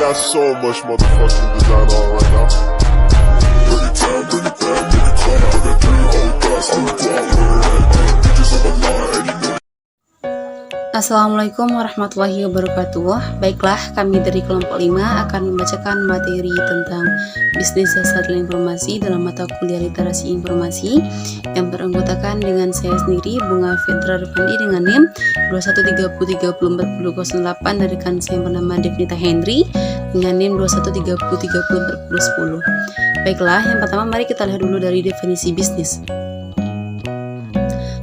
got so much motherfucking design on right now. Bring it down, bring it down, make it clap. I got 3 old guys, I'm the guap. Bitches on my line, and you know. Assalamualaikum warahmatullahi wabarakatuh. Baiklah, kami dari kelompok 5 akan membacakan materi tentang bisnis jasa dan informasi dalam mata kuliah literasi informasi yang beranggotakan dengan saya sendiri, Bunga Fitra Rifandi, dengan NIM 2130304008, dari rekan saya yang bernama Devnita Henry dengan NIM 2130304010. Baiklah, yang pertama mari kita lihat dulu dari definisi bisnis.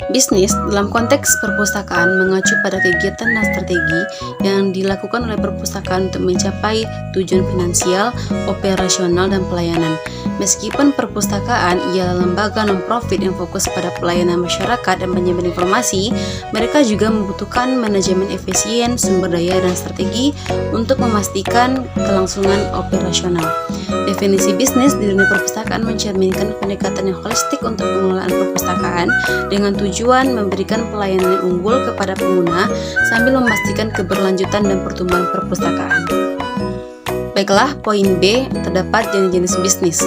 Bisnis dalam konteks perpustakaan mengacu pada kegiatan dan strategi yang dilakukan oleh perpustakaan untuk mencapai tujuan finansial, operasional, dan pelayanan. Meskipun perpustakaan ialah lembaga non-profit yang fokus pada pelayanan masyarakat dan penyampaian informasi, mereka juga membutuhkan manajemen efisien, sumber daya, dan strategi untuk memastikan kelangsungan operasional. Definisi bisnis di dunia perpustakaan mencerminkan pendekatan yang holistik untuk pengelolaan perpustakaan dengan tujuan memberikan pelayanan yang unggul kepada pengguna sambil memastikan keberlanjutan dan pertumbuhan perpustakaan. Baiklah, poin B, terdapat jenis-jenis bisnis.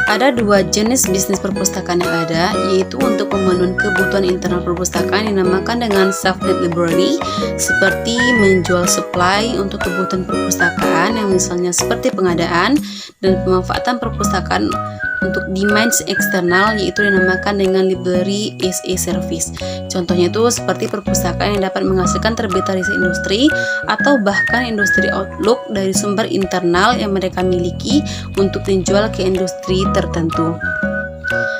Ada 2 jenis bisnis perpustakaan yang ada, yaitu untuk pemenuhan kebutuhan internal perpustakaan yang dinamakan dengan self-made library, seperti menjual supply untuk kebutuhan perpustakaan yang misalnya seperti pengadaan dan pemanfaatan perpustakaan untuk demands eksternal, yaitu dinamakan dengan library as a service. Contohnya itu seperti perpustakaan yang dapat menghasilkan terbitan riset industri atau bahkan industri outlook dari sumber internal yang mereka miliki untuk dijual ke industri tertentu.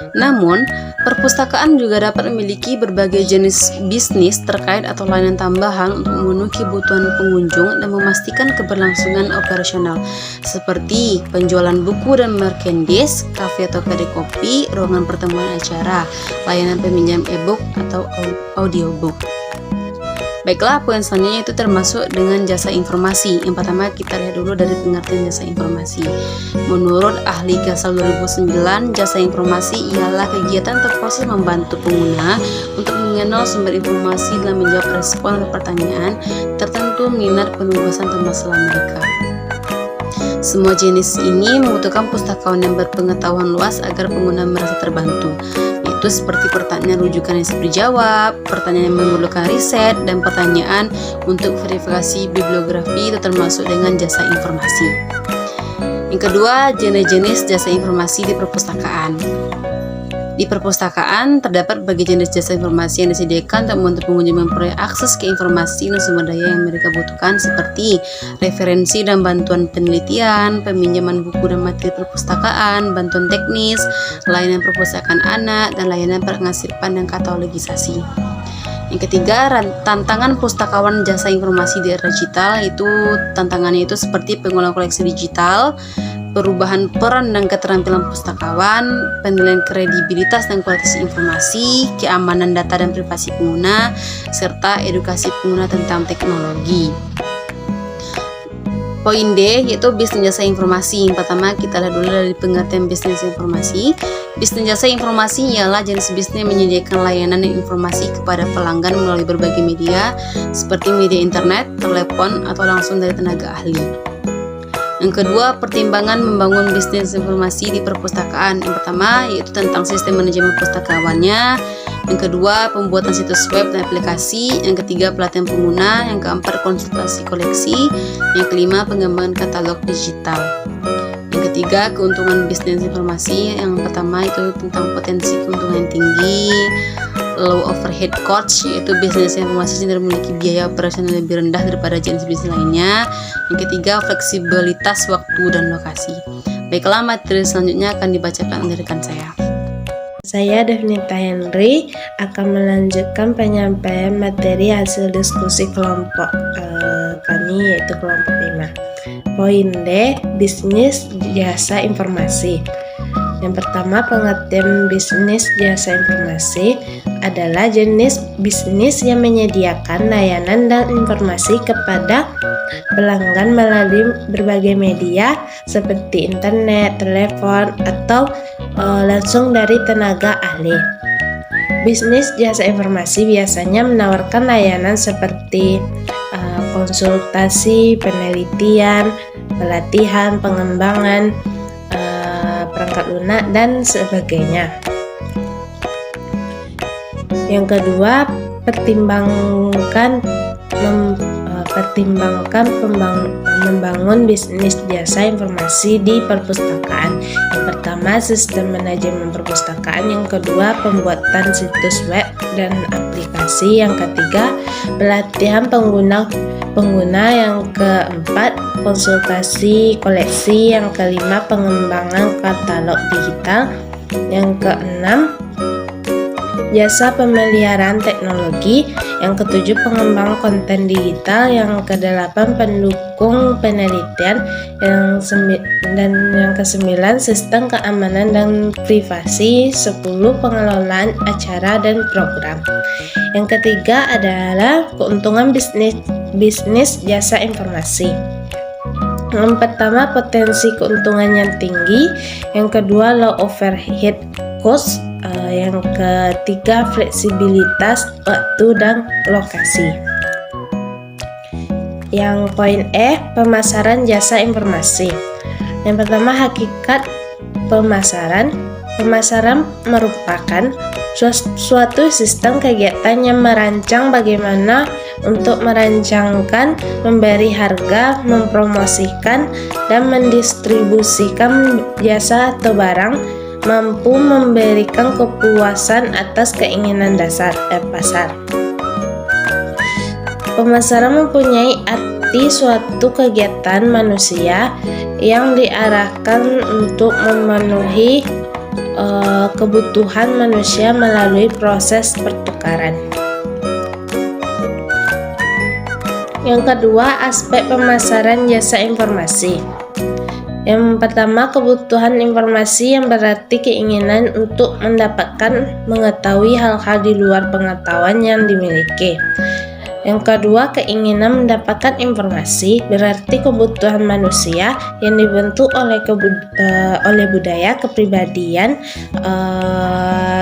Namun, perpustakaan juga dapat memiliki berbagai jenis bisnis terkait atau layanan tambahan untuk memenuhi kebutuhan pengunjung dan memastikan keberlangsungan operasional, seperti penjualan buku dan merchandise, kafe atau kedai kopi, ruangan pertemuan acara, layanan peminjam e-book atau audiobook. Baiklah, poin selanjutnya itu termasuk dengan jasa informasi. Yang pertama kita lihat dulu dari pengertian jasa informasi. Menurut ahli Gasal 2009, jasa informasi ialah kegiatan atau proses membantu pengguna untuk mengenal sumber informasi dalam menjawab respon atau pertanyaan tertentu, minat, penugasan, atau masalah mereka. Semua jenis ini membutuhkan pustakawan yang berpengetahuan luas agar pengguna merasa terbantu, yaitu seperti pertanyaan rujukan yang bisa dijawab, pertanyaan yang memerlukan riset, dan pertanyaan untuk verifikasi bibliografi, itu termasuk dengan jasa informasi. Yang kedua, jenis-jenis jasa informasi di perpustakaan. Di perpustakaan terdapat berbagai jenis jasa informasi yang disediakan untuk membantu pengunjung memperoleh akses ke informasi dan sumber daya yang mereka butuhkan, seperti referensi dan bantuan penelitian, peminjaman buku dan materi perpustakaan, bantuan teknis, layanan perpustakaan anak, dan layanan pengarsipan dan katalogisasi. Yang ketiga, tantangan pustakawan jasa informasi di era digital, itu tantangannya itu seperti pengelolaan koleksi digital, perubahan peran dan keterampilan pustakawan, penilaian kredibilitas dan kualitas informasi, keamanan data dan privasi pengguna, serta edukasi pengguna tentang teknologi. Poin D, yaitu bisnis jasa informasi. Yang pertama kita lihat dulu dari pengertian bisnis informasi. Bisnis jasa informasi ialah jenis bisnis yang menyediakan layanan dan informasi kepada pelanggan melalui berbagai media, seperti media internet, telepon, atau langsung dari tenaga ahli. Yang kedua, pertimbangan membangun bisnis informasi di perpustakaan. Yang pertama yaitu tentang sistem manajemen pustakawannya. Yang kedua, pembuatan situs web dan aplikasi. Yang ketiga, pelatihan pengguna. Yang keempat, konsultasi koleksi. Yang kelima, pengembangan katalog digital. Yang ketiga, keuntungan bisnis informasi. Yang pertama itu tentang potensi keuntungan yang tinggi, low overhead cost, yaitu bisnis informasi cenderung memiliki biaya operasional lebih rendah daripada jenis bisnis lainnya. Yang ketiga, fleksibilitas waktu dan lokasi. Baiklah, materi selanjutnya akan dibacakan oleh rekan saya. Saya Devnita Henry akan melanjutkan penyampaian materi hasil diskusi kelompok kami, yaitu kelompok 5. Poin D, bisnis jasa informasi. Yang pertama, pengertian bisnis jasa informasi adalah jenis bisnis yang menyediakan layanan dan informasi kepada pelanggan melalui berbagai media seperti internet, telepon, atau langsung dari tenaga ahli. Bisnis jasa informasi biasanya menawarkan layanan seperti konsultasi, penelitian, pelatihan, pengembangan perangkat lunak dan sebagainya. Yang kedua, pertimbangkan membangun bisnis jasa informasi di perpustakaan. Yang pertama, sistem manajemen perpustakaan. Yang kedua, pembuatan situs web dan aplikasi. Yang ketiga, pelatihan pengguna. Yang keempat, konsultasi koleksi. Yang kelima, pengembangan katalog digital. Yang keenam, jasa pemeliharaan teknologi. Yang ketujuh, pengembang konten digital. Yang kedelapan, pendukung penelitian. Yang kesembilan, sistem keamanan dan privasi. 10, pengelolaan acara dan program. Yang ketiga adalah keuntungan bisnis jasa informasi. Yang pertama, potensi keuntungan yang tinggi. Yang kedua, low overhead cost. Yang ketiga, fleksibilitas waktu dan lokasi. Yang poin E, pemasaran jasa informasi. Yang pertama, hakikat pemasaran. Pemasaran merupakan suatu sistem kegiatan yang merancang bagaimana untuk merancangkan, memberi harga, mempromosikan, dan mendistribusikan jasa atau barang, mampu memberikan kepuasan atas keinginan dasar pasar. Pemasaran mempunyai arti suatu kegiatan manusia yang diarahkan untuk memenuhi kebutuhan manusia melalui proses pertukaran. Yang kedua, aspek pemasaran jasa informasi. Yang pertama, kebutuhan informasi yang berarti keinginan untuk mengetahui hal-hal di luar pengetahuan yang dimiliki. Yang kedua, keinginan mendapatkan informasi berarti kebutuhan manusia yang dibentuk oleh budaya kepribadian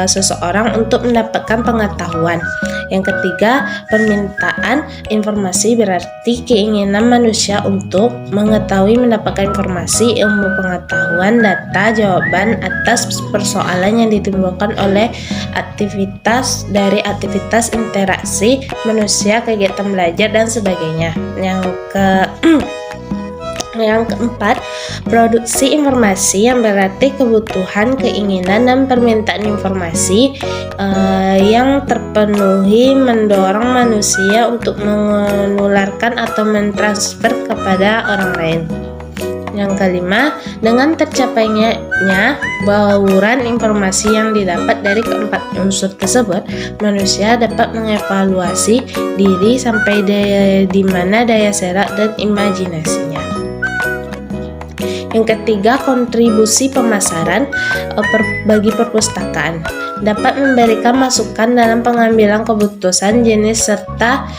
seseorang untuk mendapatkan pengetahuan. Yang ketiga, permintaan informasi berarti keinginan manusia untuk mengetahui, mendapatkan informasi, ilmu pengetahuan, data, jawaban atas persoalan yang ditimbulkan oleh aktivitas interaksi manusia, kegiatan belajar dan sebagainya. Yang keempat, produksi informasi yang berarti kebutuhan, keinginan, dan permintaan informasi yang terpenuhi mendorong manusia untuk menularkan atau mentransfer kepada orang lain. Yang kelima, dengan tercapainya bauran informasi yang didapat dari keempat unsur tersebut, manusia dapat mengevaluasi diri sampai di mana daya serap dan imajinasinya. Yang ketiga, kontribusi pemasaran bagi perpustakaan dapat memberikan masukan dalam pengambilan keputusan jenis serta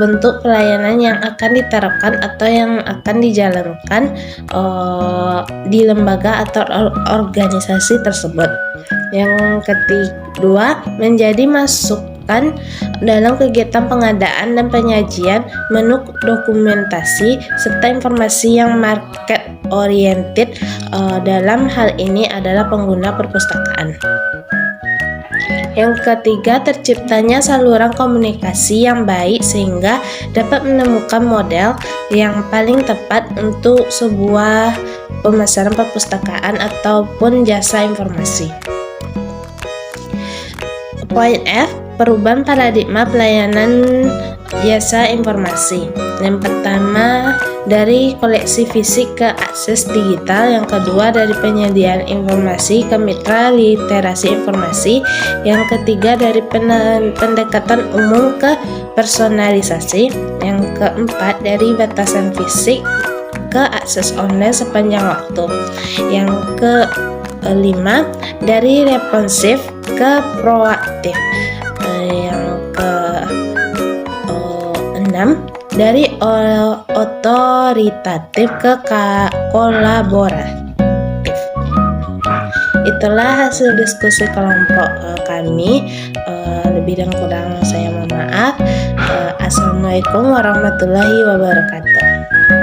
bentuk pelayanan yang akan diterapkan atau yang akan dijalankan di lembaga atau organisasi tersebut. Yang kedua, menjadi masukan dalam kegiatan pengadaan dan penyajian menu dokumentasi serta informasi yang market oriented. Dalam hal ini adalah pengguna perpustakaan. Yang ketiga, terciptanya saluran komunikasi yang baik sehingga dapat menemukan model yang paling tepat untuk sebuah pemasaran perpustakaan ataupun jasa informasi. Poin F, perubahan paradigma pelayanan jasa informasi. Yang pertama, dari koleksi fisik ke akses digital. Yang kedua, dari penyediaan informasi ke mitra literasi informasi. Yang ketiga, dari pendekatan umum ke personalisasi. Yang keempat, dari batasan fisik ke akses online sepanjang waktu. Yang kelima, dari responsif ke proaktif. Yang keenam, dari otoritatif ke kolaboratif. Itulah hasil diskusi kelompok kami. Lebih dan kurang saya mohon maaf. Assalamualaikum warahmatullahi wabarakatuh.